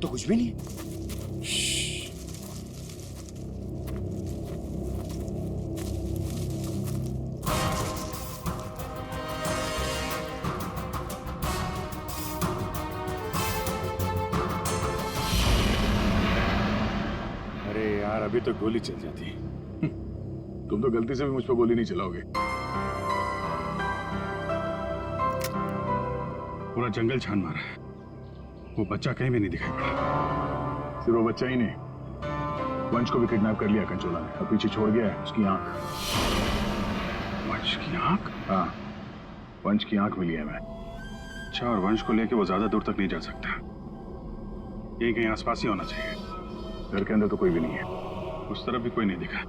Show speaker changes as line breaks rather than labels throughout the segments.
तो कुछ भी नहीं है।
अरे यार, अभी तो गोली चल जाती। तुम तो गलती से भी मुझ पर गोली नहीं चलाओगे। पूरा जंगल छान मारा है, वो बच्चा कहीं भी नहीं दिखाई पड़ा। सिर्फ वो बच्चा ही नहीं, वंश को भी किडनैप कर लिया कंचोला ने और पीछे छोड़ गया है उसकी आंख। वंश की आंख? हाँ, वंश की आंख मिली है मैं। अच्छा, और वंश को लेके वो ज्यादा दूर तक नहीं जा सकता, यही कहीं आसपास ही होना चाहिए। घर के अंदर तो कोई भी नहीं है, उस तरफ भी कोई नहीं दिखा।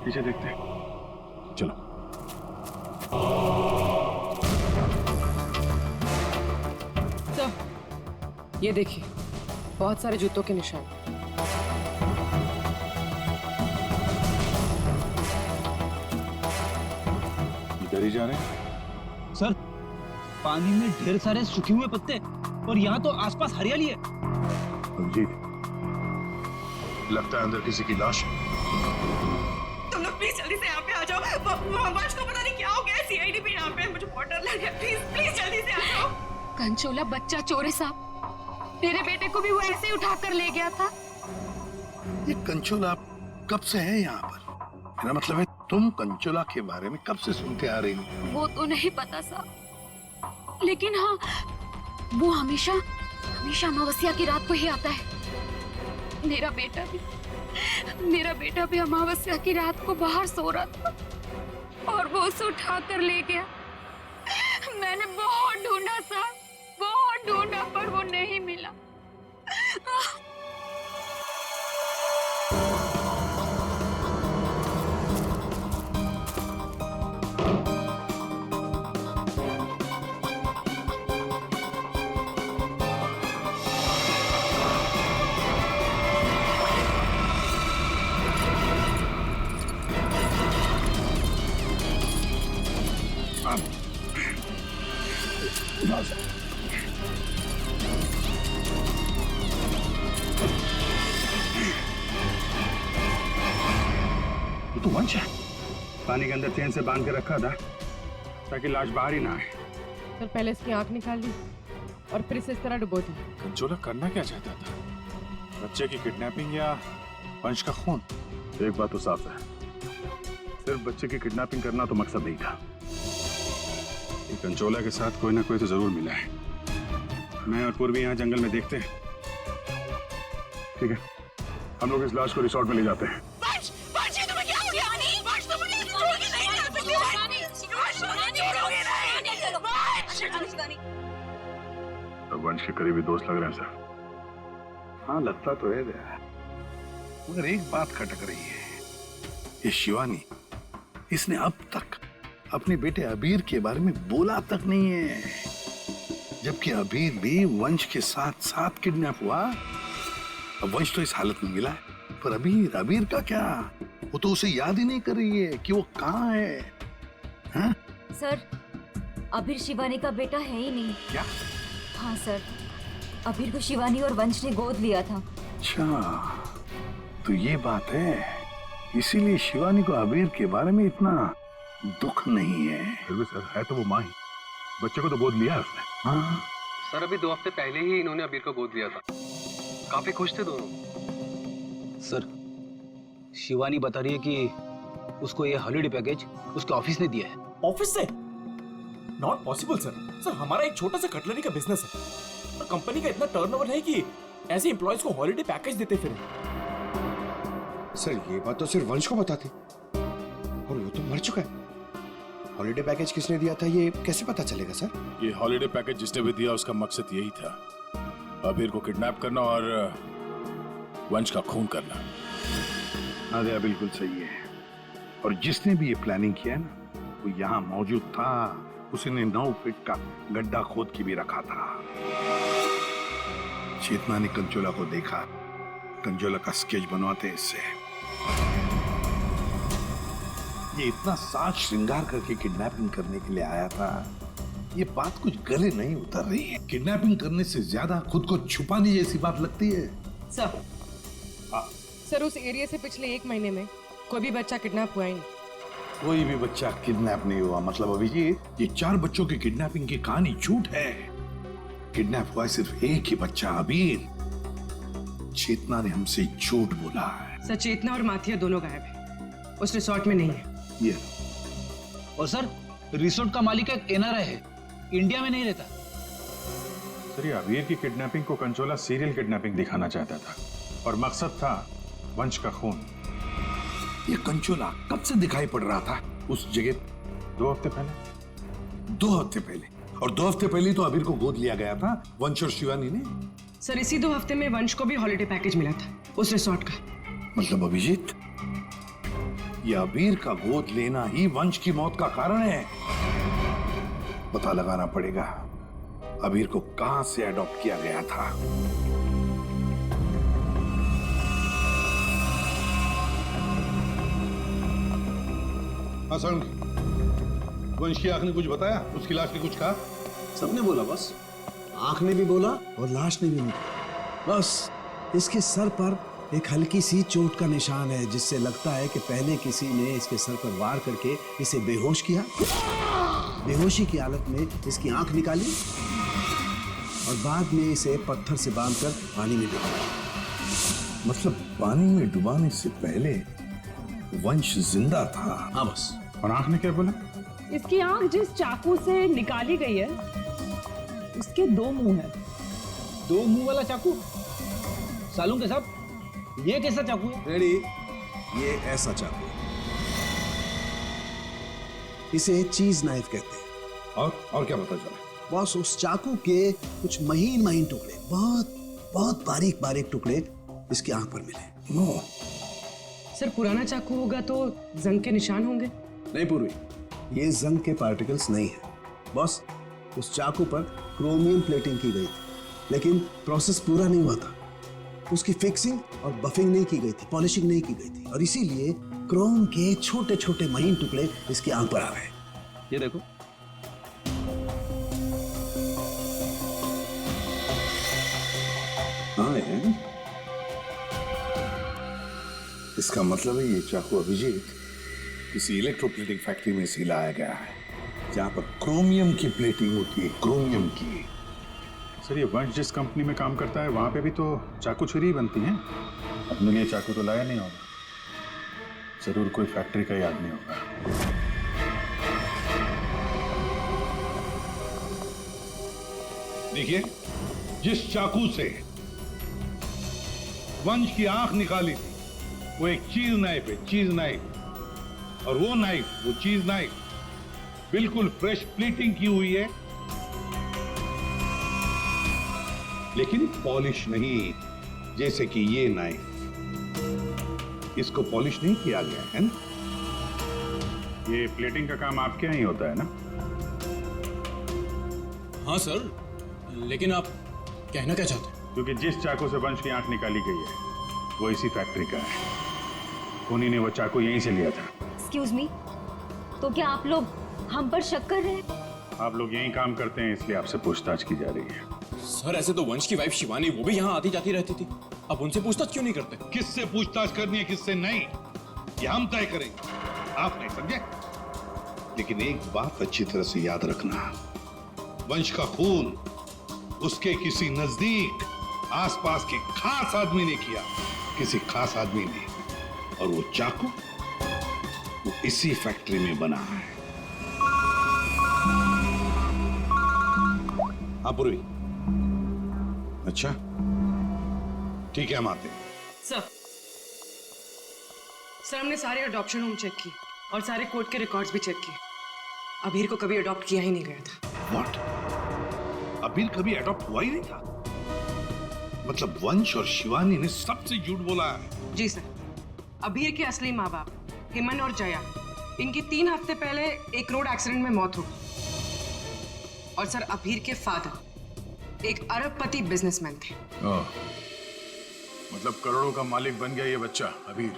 पीछे देखते हैं, चलो।
सर, ये देखिए, बहुत सारे जूतों के निशान।
इधर ही जा रहे हैं।
सर, पानी में ढेर सारे सूखे हुए पत्ते और यहाँ तो आसपास हरियाली है।
अभिजीत, लगता है अंदर किसी की लाश है।
तुम लोग प्लीज जल्दी से यहाँ पे आ जाओ। वंश को पता नहीं क्या हो गया, सीआईडी पे यहाँ पे, मुझे बहुत डर लग रहा है। प्लीज प्लीज जल्दी से आ जाओ।
कंचोला बच्चा चोर है साहब, मेरे बेटे को भी वो ऐसे ही उठा कर ले गया था।
ये कंचोला कब से है यहाँ पर? मेरा मतलब है, तुम कंचोला के बारे में कब से सुनते आ रही हो?
वो तो नहीं पता साहब, लेकिन हाँ, वो हमेशा अमावस्या की रात को ही आता है। मेरा बेटा भी अमावस्या की रात को बाहर सो रहा था और वो उसे उठा कर ले गया। मैंने बहुत ढूंढा साहब, बहुत ढूंढा, पर वो नहीं मिला।
तो वंश है, पानी के अंदर चेन से बांध के रखा था ताकि लाश बाहर ही ना आए।
सर, पहले इसकी आंख निकाल ली और फिर इसे इस तरह डुबो दी।
कंचोला करना क्या चाहता था? बच्चे की किडनैपिंग या वंश का खून? एक बात तो साफ है, सिर्फ बच्चे की किडनैपिंग करना तो मकसद नहीं था। ये कंचोला के साथ कोई ना कोई तो जरूर मिला है। मैं और पूर्वी यहाँ जंगल में देखते हैं। ठीक है, हम लोग इस लाश को रिसोर्ट में ले जाते हैं। वंश के करीबी दोस्त लग रहे हैं सर।
हाँ, लगता तो है, मगर एक बात खटक रही है। ये शिवानी, इसने अब तक अपने बेटे अबीर के बारे में बोला तक नहीं है, जबकि अबीर भी वंश के साथ साथ किडनैप हुआ। अब वंश तो इस हालत में मिला है, पर अबीर का क्या? वो तो उसे याद ही नहीं कर रही है कि वो कहाँ है। हाँ?
सर, अबीर शिवानी का बेटा है ही नहीं।
क्या?
हाँ सर, अबीर को शिवानी और वंश ने गोद लिया था।
अच्छा, तो ये बात है, इसीलिए शिवानी को अबीर के बारे में इतना दुख नहीं है।
फिर भी सर, है तो वो माँ ही, बच्चे को तो गोद लिया है उसने।
हाँ
सर, अभी 2 हफ्ते पहले ही इन्होंने अबीर को गोद लिया था। काफी खुश थे दोनों।
सर, शिवानी बता रही है कि उसको ये हॉलिडे पैकेज उसके ऑफिस ने दिया है।
ऑफिस से? Not possible sir. सर, हमारा एक छोटा सा कटलरी का बिजनेस है और कंपनी का इतना टर्नओवर है कि ऐसे एम्प्लॉयज को हॉलिडे पैकेज देते फिर।
सर, ये बात तो सिर्फ वंश को बताते, और वो तो मर चुका है। हॉलिडे पैकेज किसने दिया था ये कैसे पता चलेगा सर?
ये हॉलिडे पैकेज जिसने भी दिया उसका मकसद यही था, अबीर को किडनैप करना और वंश का खून करना।
नादिया बिल्कुल सही है, और जिसने भी ये प्लानिंग किया ना, वो यहाँ मौजूद था। उसने 9 फीट का गड्ढा खोद के भी रखा था। चेतना ने कंचोला को देखा, कंचोला का स्केच बनवाते इससे। ये इतना साज श्रृंगार करके किडनैपिंग करने के लिए आया था, ये बात कुछ गले नहीं उतर रही है। किडनैपिंग करने से ज्यादा खुद को छुपाने जैसी बात लगती है।
सर सर उस एरिया से पिछले 1 महीने में कोई भी बच्चा किडनैप हुआ ही नहीं।
कोई भी बच्चा किडनैप नहीं हुआ मतलब अभिजीत, ये 4 बच्चों की किडनैपिंग की कहानी झूठ है। किडनैप हुआ सिर्फ एक ही बच्चा, अबीर। चेतना ने हमसे झूठ बोला है।
सर चेतना और माथिया दोनों गायब है, उस रिसोर्ट में नहीं है।
ये
और सर रिसोर्ट का मालिक एक एनआरआई है, इंडिया में नहीं रहता।
सर ये अबीर की किडनैपिंग को कंचोला सीरियल किडनैपिंग दिखाना चाहता था और मकसद था वंश का खून।
ये कंचोला कब से दिखाई पड़ रहा था उस जगह?
2 हफ्ते पहले।
2 हफ्ते पहले, और 2 हफ्ते पहले तो अबीर को गोद लिया गया था वंश और शिवानी ने।
सर इसी 2 हफ्ते में वंश को भी हॉलिडे पैकेज मिला था उस रिसोर्ट का।
मतलब अभिजीत, ये अबीर का गोद लेना ही वंश की मौत का कारण है। पता लगाना पड़ेगा अबीर को कहां से अडॉप्ट किया गया था। हाँ वंश की आंख ने कुछ बताया? उसकी लाश ने कुछ कहा?
सबने बोला बस, आंख ने भी बोला और लाश ने भी नहीं बोला। बस इसके सर पर एक हल्की सी चोट का निशान है, जिससे लगता है कि पहले किसी ने इसके सर पर वार करके इसे बेहोश किया। बेहोशी की हालत में इसकी आंख निकाली और बाद में इसे पत्थर से बांधकर पानी में डुबाया।
मतलब पानी में डुबाने से पहले वंश जिंदा था?
हाँ बस।
और आंख ने क्या बोला?
इसकी आंख जिस चाकू से निकाली गई है उसके 2 मुंह हैं।
2 मुंह वाला चाकू? सालूं के साथ ये कैसा चाकू है?
रेडी, ये ऐसा चाकू है। इसे चीज नाइफ कहते हैं।
और क्या पता चला?
बॉस उस चाकू के कुछ महीन महीन टुकड़े, बहुत बहुत बारीक बारीक टुकड़े इसकी आंख पर मिले।
नो
सर पुराना चाकू होगा तो जंग के निशान होंगे।
नहीं पूर्वी, ये जंग के पार्टिकल्स नहीं है बॉस। उस चाकू पर क्रोमियम प्लेटिंग की गई थी, लेकिन प्रोसेस पूरा नहीं हुआ था। उसकी फिक्सिंग और बफिंग नहीं की गई थी, पॉलिशिंग नहीं की गई थी, और इसीलिए क्रोम के छोटे छोटे महीन टुकड़े इसकी आंख पर आ गए।
ये देखो।
हाँ है। इसका मतलब है ये चाकू अभिजीत किसी इलेक्ट्रोप्लेटिंग फैक्ट्री में से लाया गया है, जहां पर क्रोमियम की प्लेटिंग होती है, क्रोमियम की।
सर ये वंश जिस कंपनी में काम करता है वहां पे भी तो चाकू छुरी ही बनती हैं। अपने लिए चाकू तो लाया नहीं होगा, जरूर कोई फैक्ट्री का ही आदमी होगा।
देखिए, जिस चाकू से वंश की आंख निकाली थी वो एक चीज नाइफ है, चीज नाइफ। और वो नाइफ, वो चीज नाइफ बिल्कुल फ्रेश प्लेटिंग की हुई है, लेकिन पॉलिश नहीं, जैसे कि ये नाइफ। इसको पॉलिश नहीं किया गया है ना?
ये प्लेटिंग का काम आपके यहाँ ही होता है ना?
हाँ सर, लेकिन आप कहना क्या चाहते हैं?
क्योंकि जिस चाकू से वंश की आंख निकाली गई है वो इसी फैक्ट्री का है। उन्हीं ने वो चाकू यहीं से लिया था।
एक्सक्यूज मी, तो क्या आप लोग हम पर शक कर रहे हैं?
आप लोग यहीं काम करते हैं इसलिए आपसे पूछताछ की जा रही है।
सर ऐसे तो वंश की वाइफ शिवानी, वो भी यहाँ आती जाती रहती थी। आप उनसे पूछताछ क्यों नहीं करते?
किससे पूछताछ करनी है, किससे नहीं, ये हम तय करेंगे, आप नहीं, समझे? लेकिन एक बात अच्छी तरह से याद रखना, वंश का खून उसके किसी नजदीक आसपास के खास आदमी ने किया, किसी खास आदमी ने। और वो चाकू वो इसी फैक्ट्री में बना है। हाँ पूर्वी, अच्छा ठीक है, हम आते हैं।
सर हमने सारे अडॉप्शन होम चेक किए और सारे कोर्ट के रिकॉर्ड्स भी चेक किए। अबीर को कभी अडॉप्ट किया ही नहीं गया था।
व्हाट? अबीर कभी अडॉप्ट हुआ ही नहीं था? मतलब वंश और शिवानी ने सबसे झूठ बोला है?
जी सर, अबीर के असली माँ बाप हेमन और जया, इनकी 3 हफ्ते पहले एक रोड एक्सीडेंट में मौत हो गई। और सर अबीर के फादर एक अरबपति बिजनेसमैन थे।
मतलब करोड़ों का मालिक बन गया ये बच्चा अबीर।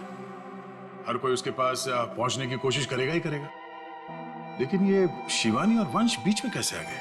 हर कोई उसके पास पहुंचने की कोशिश करेगा ही करेगा। लेकिन ये शिवानी और वंश बीच में कैसे आ गए?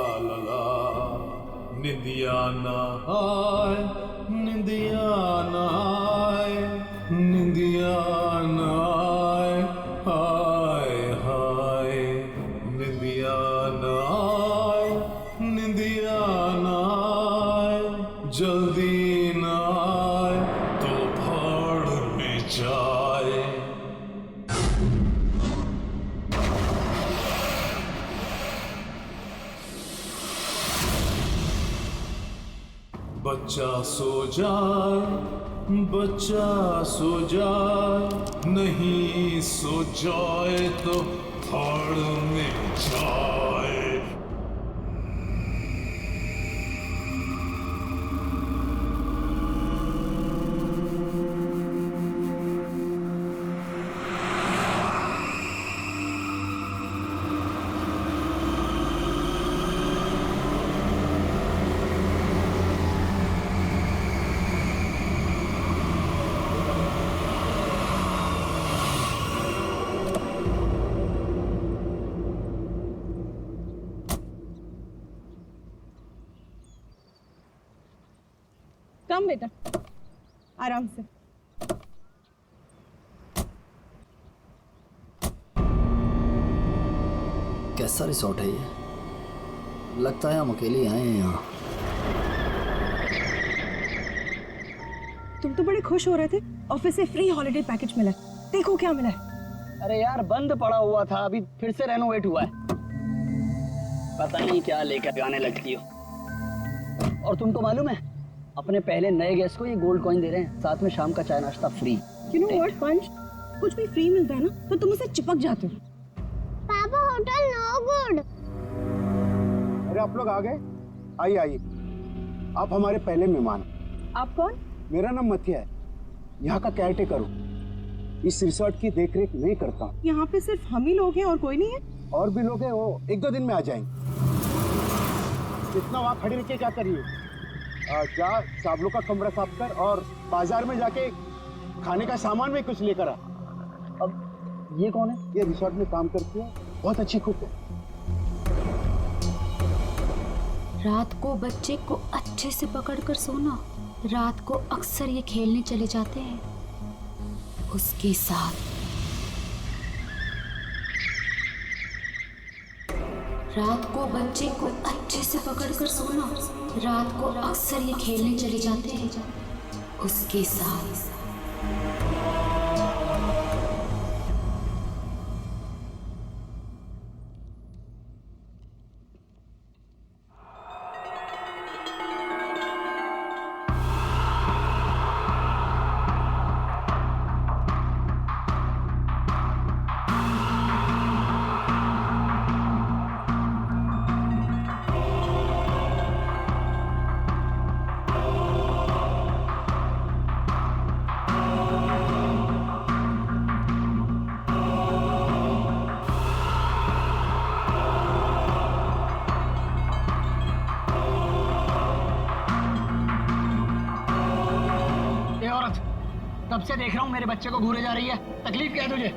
बच्चा सो जाए, बच्चा सो जाए, नहीं सो जाए तो फाड़ में जाए।
कम बेटा, आराम से।
कैसा रिसोर्ट है ये? लगता है हम अकेले आए हैं यहाँ।
तुम तो बड़े खुश हो रहे थे, ऑफिस से फ्री हॉलिडे पैकेज मिला। देखो क्या मिला है।
अरे यार बंद पड़ा हुआ था, अभी फिर से रेनोवेट हुआ है। पता नहीं क्या लेकर आने लगती हो। और तुमको मालूम है, अपने पहले नए गेस्ट को ये गोल्ड कॉइन दे रहे हैं, साथ में शाम का चाय नाश्ता फ्री।
यू नो व्हाट पंच, कुछ भी फ्री मिलता है ना तो तुम उसे चिपक जाते हो।
पापा होटल नो गुड।
अरे आप लोग आ गए? आइए आइए, आप हमारे पहले मेहमान।
आप कौन?
मेरा नाम मथिया है, यहाँ का केयरटेकर हूँ। इस रिसोर्ट की देखरेख मैं करता हूँ।
यहाँ पे सिर्फ हम ही लोग हैं और कोई नहीं है?
और भी लोग हैं, वो 1-2 दिन में आ जाएंगे। इतना वहाँ खड़ी रह के क्या करिए? जा साबलों का कमरा साफ कर और बाजार में जाके खाने का सामान भी कुछ लेकर आ।
अब ये कौन है?
ये रिसोर्ट में काम करती है, बहुत अच्छी कुक है।
रात को बच्चे को अच्छे से पकड़कर सोना। रात को अक्सर ये खेलने चले जाते हैं उसके साथ। रात को बच्चे को अच्छे से पकड़कर सोना। रात को अक्सर ये खेलने चले जाते हैं उसके साथ।
तब से देख रहा हूँ मेरे बच्चे को घूरे जा रही है। तकलीफ क्या है तुझे?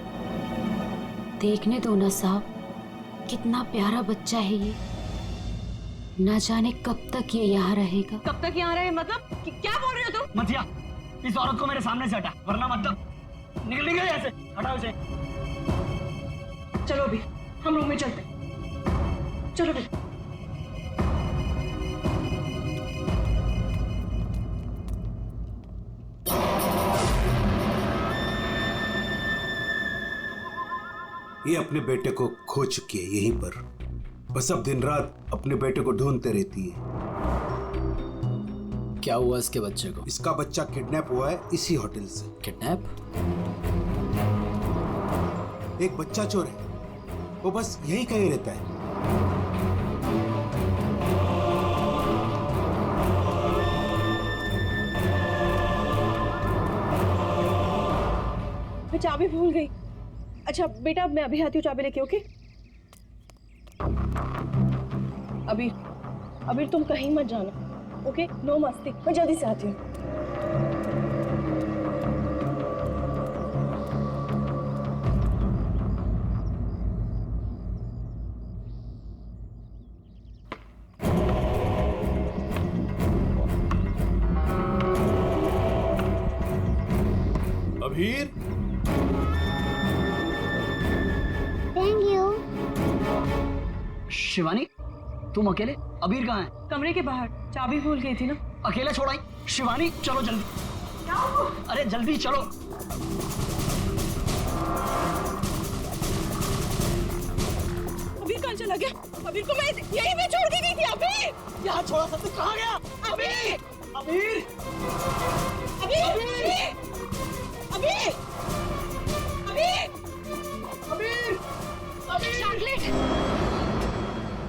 देखने दो ना साहब, कितना प्यारा बच्चा है ये। ना जाने कब तक ये यहाँ रहेगा।
कब तक यहाँ रहे मतलब? क्या बोल रहे हो तुम?
मथिया, इस औरत को मेरे सामने से हटा, वरना मतलब निकल गया ऐसे। हटाओ इसे।
चलो अभी हम रूम में चलते हैं। चलो बेटा।
ये अपने बेटे को खो चुकी है यहीं पर। बस अब दिन रात अपने बेटे को ढूंढते रहती है।
क्या हुआ इसके बच्चे को?
इसका बच्चा किडनैप हुआ है इसी होटल से।
किडनैप?
एक बच्चा चोर है, वो बस यही कहीं रहता है।
मैं चाबी भूल गई। अच्छा बेटा, मैं अभी आती हूँ चाबी लेके। ओके अभी तुम कहीं मत जाना। ओके, नो मस्ती। मैं जल्दी से आती हूँ।
अभीर,
शिवानी, तुम अकेले? अबीर कहाँ है?
कमरे के बाहर, चाबी भूल गई थी ना।
अकेले छोड़ाई? शिवानी चलो जल्दी। अरे जल्दी चलो।
अबीर कहाँ चला गया? अबीर को मैं यहीं पे छोड़ के गई थी। अबीर यहाँ छोड़ा, सब कहाँ गया? अबीर
अबीर! अबीर! अबीर! अबीर! अबीर! अबीर!
शार्लेट!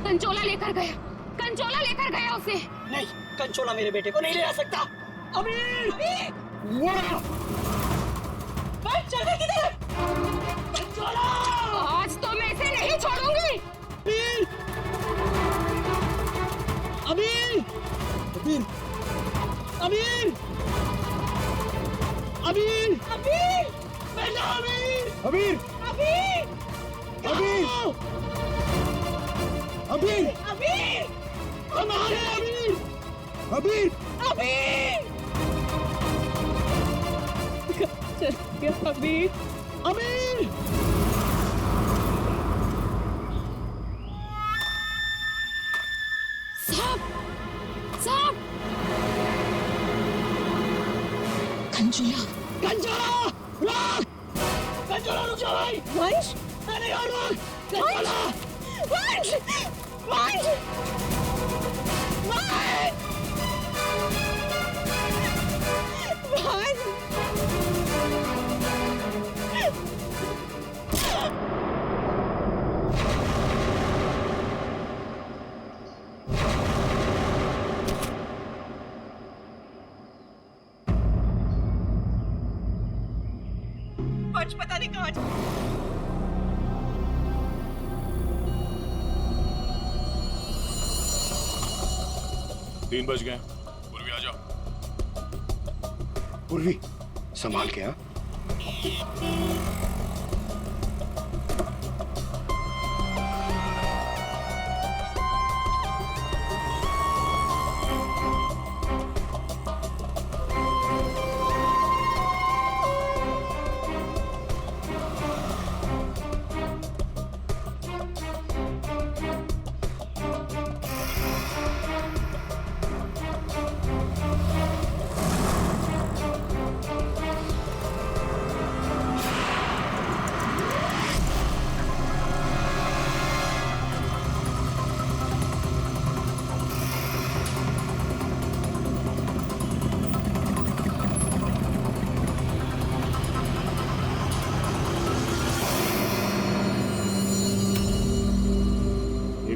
कंचोला लेकर गया, कंचोला लेकर गया उसे।
नहीं, कंचोला मेरे बेटे को नहीं ले आ सकता। अबीर! चल गई किधर? कंचोला!
आज तो मैं इसे नहीं छोड़ूंगी।
अबीर! अबीर! अबीर! अबीर! अबीर! बेटा अबीर!
अबीर!
अबीर!
अबीर! अबीर!
अबीर! हमारे अबीर!
अबीर!
अबीर! चल गया अबीर! अबीर!
साहब! साहब! कंचोला!
कंचोला! रुक! कंचोला रुक जाओ भाई! वंश! अरे यार रुक! कंचोला! वंश! वंश! वंश! वंश!
वंश पता नहीं कहाँ
3 बज गए। पूर्वी आ जाओ।
पूर्वी संभाल के। हाँ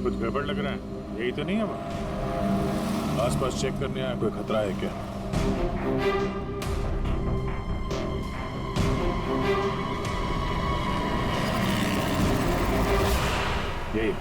कुछ गड़बड़ लग रहा है, यही तो नहीं है वो? आसपास चेक करने आया, कोई खतरा है क्या? यही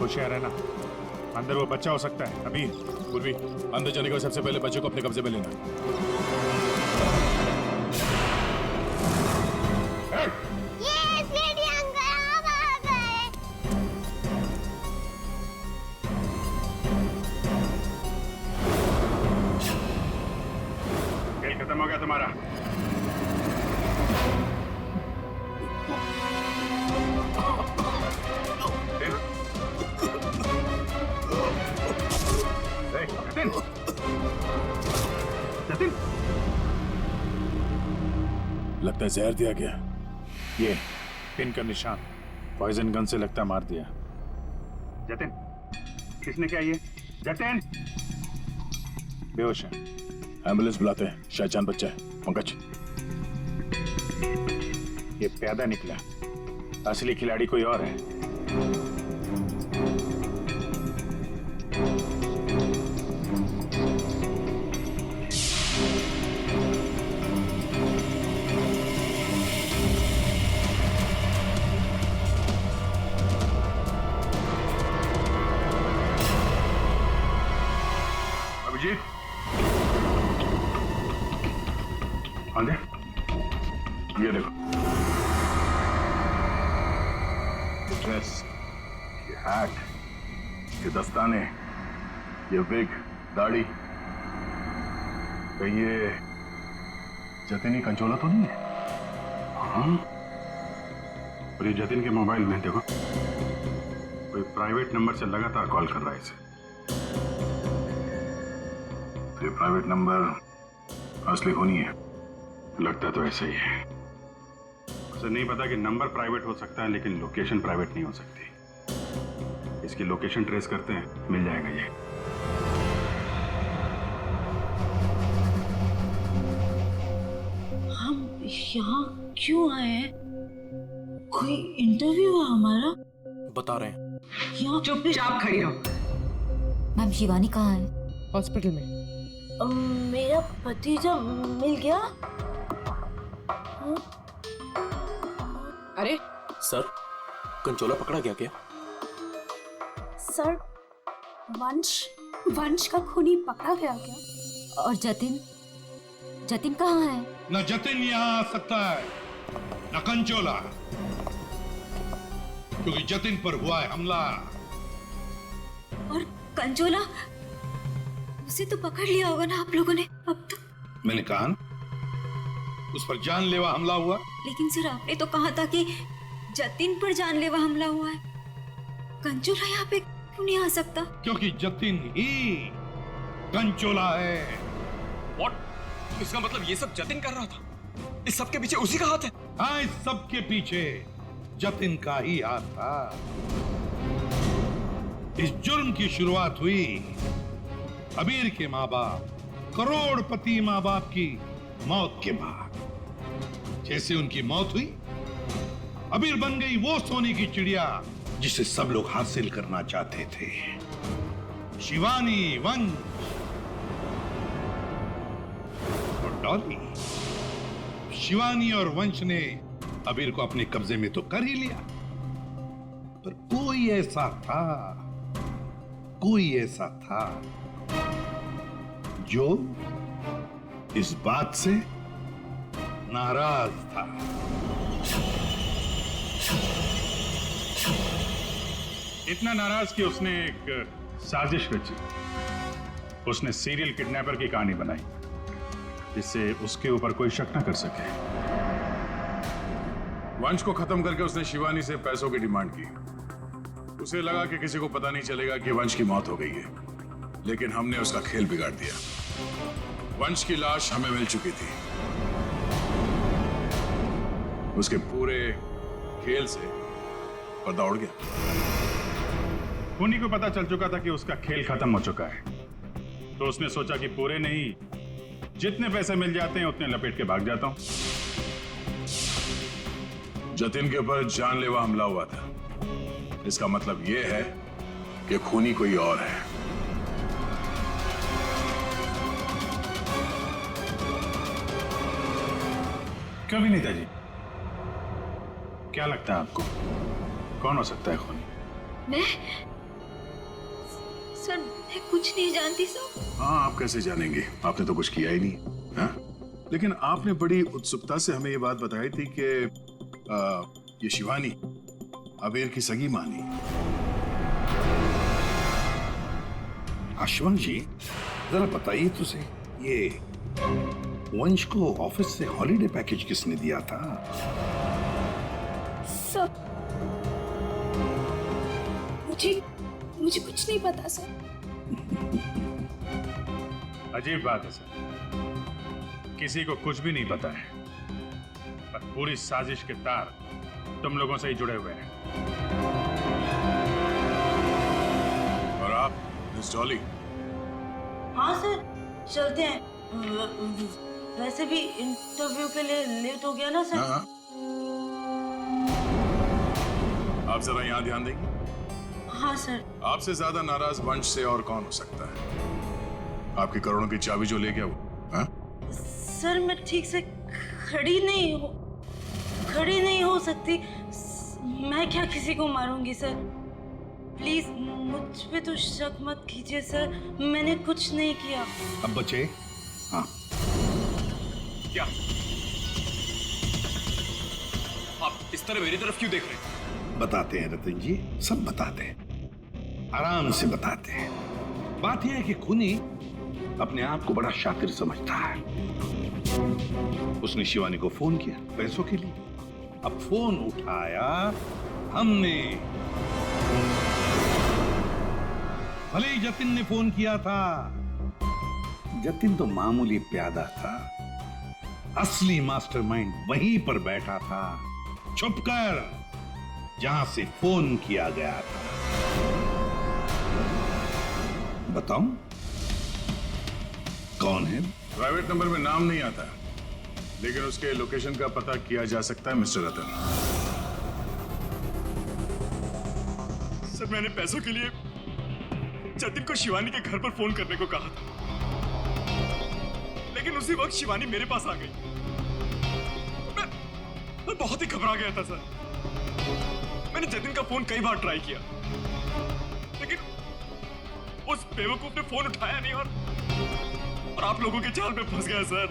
होशियार है ना, अंदर वो बच्चा हो सकता है। अभी पूर्वी अंदर जाने का सबसे पहले बच्चे को अपने कब्जे में लेना। खेल खत्म हो गया तुम्हारा। जतिन, लगता है जहर दिया गया। ये पिन का निशान पॉइजन गन से लगता मार दिया। जतिन, किसने किया ये? जतिन बेहोश है, एम्बुलेंस बुलाते हैं, शायद जान बच्चा है। पंकज, ये पैदा निकला, असली खिलाड़ी कोई और है। अभिजीत, हाँ दे, ये देखो ड्रेस, हैट, ये दस्ताने, ये विग, दाढ़ी, कहीं ये जतिन ही कंचोला तो नहीं है? हाँ, और ये जतिन के मोबाइल में देखो, कोई प्राइवेट नंबर से लगातार कॉल कर रहा है इसे। तो ये प्राइवेट नंबर असली होनी है, लगता तो ऐसे ही है। उसे नहीं पता कि नंबर प्राइवेट हो सकता है लेकिन लोकेशन प्राइवेट नहीं हो सकती। इसकी लोकेशन ट्रेस करते हैं, मिल जाएगा ये।
हम यहाँ क्यों आए हैं? कोई इंटरव्यू है हमारा?
बता रहे हैं।
यहाँ
चुपचाप खड़ी रहो।
मैम शिवानी कहाँ है?
हॉस्पिटल में।
मेरा भतीजा मिल गया?
अरे
सर, कंचोला पकड़ा गया क्या?
सर, वंश का खूनी पकड़ा गया क्या?
और जतिन? जतिन कहाँ है?
न जतिन यहाँ आ सकता है न कंचोला, क्योंकि जतिन पर हुआ है हमला।
और कंचोला, उसे तो पकड़ लिया होगा ना आप लोगों ने अब तक?
मैंने कहा ना, उस पर जानलेवा हमला हुआ।
लेकिन सर आपने तो कहा था कि जतिन पर जानलेवा हमला हुआ है। कंचोला यहाँ पे क्यों नहीं आ सकता?
क्योंकि जतिन ही कंचोला है।
What? इसका मतलब ये सब जतिन कर रहा था? इस सब के पीछे उसी का हाथ है?
हाँ, इस सब के पीछे जतिन का ही हाथ था। इस जुर्म की शुरुआत हुई अबीर के माँ बाप, करोड़पति माँ बाप की मौत के बाद। जैसे उनकी मौत हुई, अबीर बन गई वो सोने की चिड़िया जिसे सब लोग हासिल करना चाहते थे, शिवानी, वंश और डॉली। शिवानी और वंश ने अबीर को अपने कब्जे में तो कर ही लिया, पर कोई ऐसा था जो इस बात से नाराज था।
इतना नाराज कि उसने एक साजिश रची। उसने सीरियल किडनैपर की कहानी बनाई जिससे उसके ऊपर कोई शक न कर सके। वंश को खत्म करके उसने शिवानी से पैसों की डिमांड की। उसे लगा कि किसी को पता नहीं चलेगा कि वंश की मौत हो गई है, लेकिन हमने उसका खेल बिगाड़ दिया। वंश की लाश हमें मिल चुकी थी। उसके पूरे खेल से पर्दा उड़ गया। खूनी को पता चल चुका था कि उसका खेल खत्म हो चुका है, तो उसने सोचा कि पूरे नहीं, जितने पैसे मिल जाते हैं उतने लपेट के भाग जाता हूं। जतिन के ऊपर जानलेवा हमला हुआ था। इसका मतलब यह है कि खूनी कोई और है। कभी नहीं था जी। क्या लगता है आपको, कौन हो सकता है खूनी?
मैं सर, मैं कुछ नहीं जानती सर।
हाँ, आप कैसे जानेंगे? आपने तो कुछ किया ही नहीं। हाँ? लेकिन आपने बड़ी उत्सुकता से हमें ये बात बताई थी कि ये शिवानी अबीर की सगी मानी।
आशुवन जी, जरा बताइए तुझे, ये वंश को ऑफिस से हॉलिडे पैकेज किसने दिया था?
सर, मुझे कुछ नहीं पता सर।
अजीब बात है सर, किसी को कुछ भी नहीं पता है, पर पूरी साजिश के तार तुम लोगों से ही जुड़े हुए हैं। और आप मिस डॉली?
हाँ सर, चलते हैं। वैसे भी इंटरव्यू के लिए लेट हो गया ना सर।
हाँ। आप जरा यहाँ ध्यान देंगे?
हाँ सर।
आपसे ज्यादा नाराज वंश से और कौन हो सकता है? आपकी करोड़ों की चाबी जो ले गया वो। हाँ?
सर, मैं ठीक से खड़ी नहीं हो सकती। मैं क्या किसी को मारूंगी सर? प्लीज मुझ पे तो शक मत कीजिए सर, मैंने कुछ नहीं किया।
अब बचे? हाँ।
क्या आप इस तरह मेरी तरफ क्यों देख रहे हैं?
बताते हैं रतन जी, सब बताते हैं। आराम से बताते हैं। बात यह है कि खूनी अपने आप को बड़ा शातिर समझता है। उसने शिवानी को फोन किया पैसों के लिए। अब फोन उठाया हमने। भले ही जतिन ने फोन किया था, जतिन तो मामूली प्यादा था, असली मास्टरमाइंड वहीं पर बैठा था, छुपकर, जहां से फोन किया गया था। बताऊं कौन है?
प्राइवेट नंबर में नाम नहीं आता, लेकिन उसके लोकेशन का पता किया जा सकता है मिस्टर रतन।
सर मैंने पैसों के लिए जतिन को शिवानी के घर पर फोन करने को कहा था, लेकिन उसी वक्त शिवानी मेरे पास आ गई। मैं बहुत ही घबरा गया था सर। मैंने जतिन का फोन कई बार ट्राई किया, लेकिन उस बेवकूफ ने फोन उठाया नहीं और आप लोगों के जाल में फंस गया सर।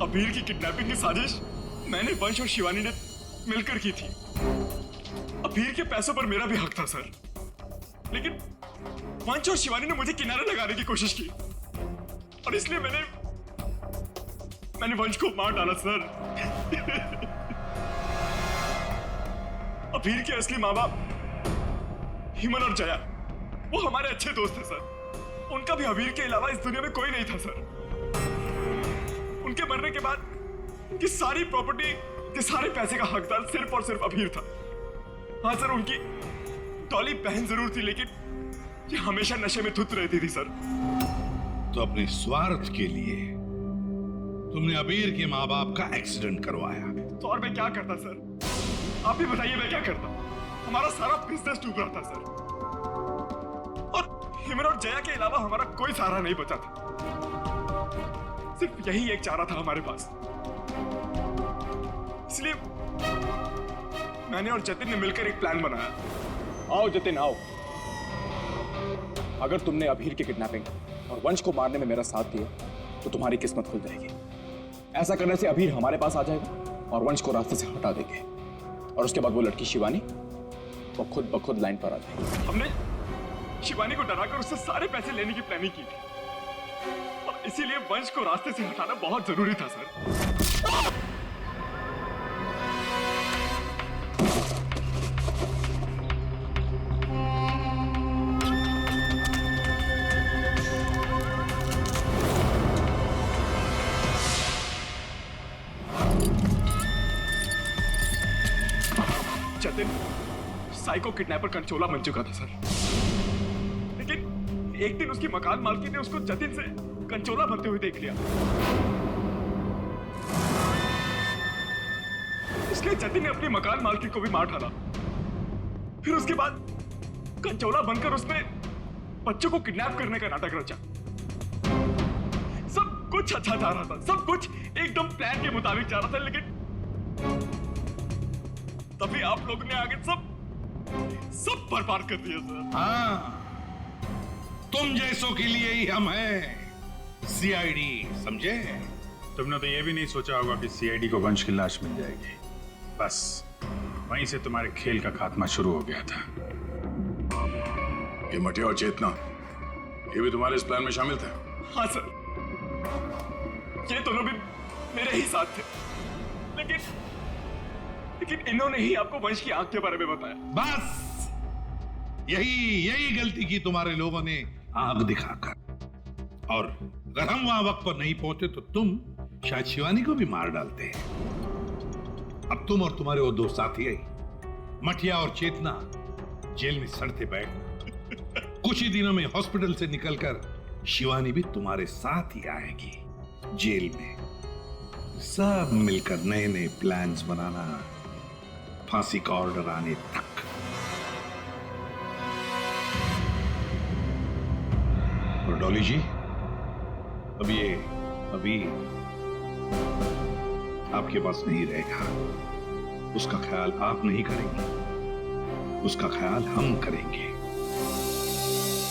अबीर की किडनैपिंग की साजिश मैंने, वंश और शिवानी ने मिलकर की थी। अबीर के पैसों पर मेरा भी हक था सर, लेकिन वंश और शिवानी ने मुझे किनारे लगाने की कोशिश की और इसलिए मैंने वंश को मार डाला सर। अबीर के असली माँ बाप हिमन और जया, वो हमारे अच्छे दोस्त थे सर। उनका भी अबीर के अलावा इस दुनिया में कोई नहीं था सर। उनके मरने के बाद उनकी सारी प्रॉपर्टी के सारे पैसे का हकदार सिर्फ और सिर्फ अबीर था। हाँ सर, उनकी डॉली बहन जरूर थी, लेकिन ये हमेशा नशे में धुत रहती थी सर।
तो अपने स्वार्थ के लिए तुमने अबीर के माँ बाप का एक्सीडेंट करवाया।
तो और मैं क्या करता सर? आप ही बताइए मैं क्या करता? हमारा सारा बिजनेस डूब रहा था सर, और हिमन और जया के अलावा हमारा कोई सहारा नहीं बचा था। सिर्फ यही एक चारा था हमारे पास। इसलिए मैंने और जतिन ने मिलकर एक प्लान बनाया।
आओ जतिन आओ। अगर तुमने अबीर की किडनैपिंग और वंश को मारने में मेरा साथ दिया तो तुम्हारी किस्मत खुल जाएगी। ऐसा करने से अबीर हमारे पास आ जाएगा और वंश को रास्ते से हटा देंगे, और उसके बाद वो लड़की शिवानी वो खुद ब खुद लाइन पर आ जाएगी।
हमने शिवानी को डराकर उससे सारे पैसे लेने की प्लानिंग की थी, और इसीलिए वंश को रास्ते से हटाना बहुत जरूरी था सर। जतिन साइको किडनैपर कंचोला बन चुका था सर, लेकिन एक दिन उसकी मकान मालकिन ने उसको जतिन से कंचोला बनते हुए देख लिया। इसलिए जतिन ने अपनी मकान मालकिन को भी मार डाला। फिर उसके बाद कंचोला बनकर उसने बच्चों को किडनैप करने का नाटक रचा। सब कुछ अच्छा जा रहा था, सब कुछ एकदम प्लान के मुताबिक जा रहा था, लेकिन तभी आप लोगों ने आगे सब बर्बाद कर दिया सर।
हाँ, तुम जैसों के लिए ही हम हैं, सीआईडी, समझे?
तुमने तो ये भी नहीं सोचा होगा कि सीआईडी को वंश की लाश मिल जाएगी। बस वहीं से तुम्हारे खेल का खात्मा शुरू हो गया था। ये मटिया और चेतना, ये भी तुम्हारे इस प्लान में शामिल थे?
हाँ सर, ये दोनों भी मेरे ही साथ थे, लेकिन इन्होंने ही आपको वंश की आंख के बारे में बताया।
बस यही गलती की तुम्हारे लोगों ने, आग दिखाकर। और अगर हम वहां वक्त पर नहीं पहुंचे तो तुम शायद शिवानी को भी मार डालते। अब तुम और तुम्हारे वो दो साथी मटिया और चेतना जेल में सड़ते बैठना। कुछ ही दिनों में हॉस्पिटल से निकलकर शिवानी भी तुम्हारे साथ ही आएगी जेल में। सब मिलकर नए नए प्लान्स बनाना, फांसी का ऑर्डर आने तक। और डॉली जी, अभी आपके पास नहीं रहेगा। उसका ख्याल आप नहीं करेंगे, उसका ख्याल हम करेंगे।